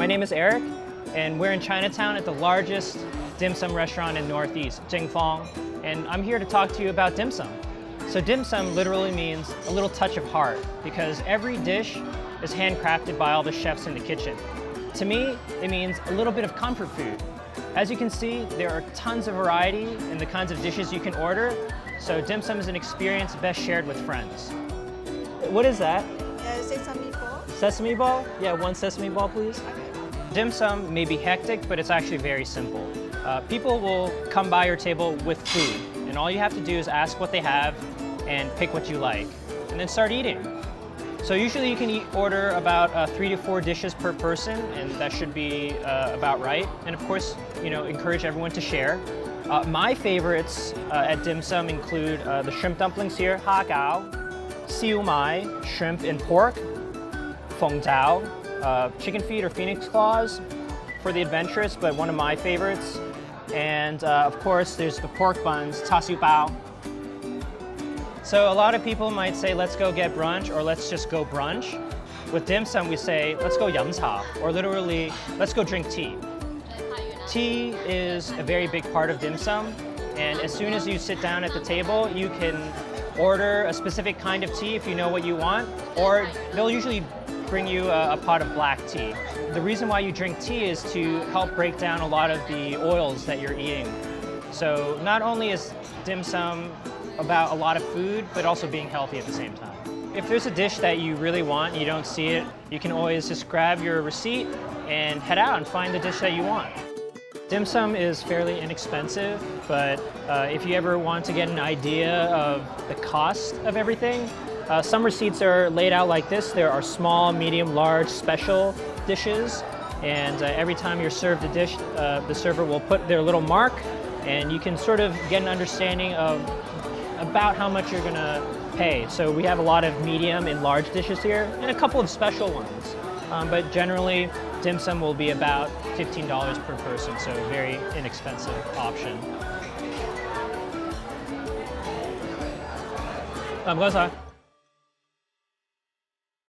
My name is Eric, and we're in Chinatown at the largest dim sum restaurant in Northeast, Jingfeng, and I'm here to talk to you about dim sum. So dim sum literally means a little touch of heart, because every dish is handcrafted by all the chefs in the kitchen. To me, it means a little bit of comfort food. As you can see, there are tons of variety in the kinds of dishes you can order, so dim sum is an experience best shared with friends. What is that? Sesame ball. Sesame ball? Yeah, one sesame ball, please. Dim sum may be hectic, but it's actually very simple. People will come by your table with food, and all you have to do is ask what they have and pick what you like, and then start eating. So usually you can order about 3 to 4 dishes per person, and that should be about right. And of course, encourage everyone to share. My favorites at dim sum include the shrimp dumplings here, ha gao, siu mai, shrimp and pork, feng zhao, chicken feet or phoenix claws for the adventurous, but one of my favorites. And of course, there's the pork buns, ta siu bao. So a lot of people might say, let's go get brunch, or let's just go brunch. With dim sum, we say, let's go yum cha, or literally, let's go drink tea. Tea is a very big part of dim sum, and as soon as you sit down at the table, you can order a specific kind of tea if you know what you want, or they'll usually bring you a pot of black tea. The reason why you drink tea is to help break down a lot of the oils that you're eating. So not only is dim sum about a lot of food, but also being healthy at the same time. If there's a dish that you really want and you don't see it, you can always just grab your receipt and head out and find the dish that you want. Dim sum is fairly inexpensive, but if you ever want to get an idea of the cost of everything, some receipts are laid out like this. There are small, medium, large, special dishes, and every time you're served a dish, the server will put their little mark, and you can sort of get an understanding of about how much you're gonna pay. So we have a lot of medium and large dishes here, and a couple of special ones. But generally, dim sum will be about $15 per person, so a very inexpensive option. 감사합니다.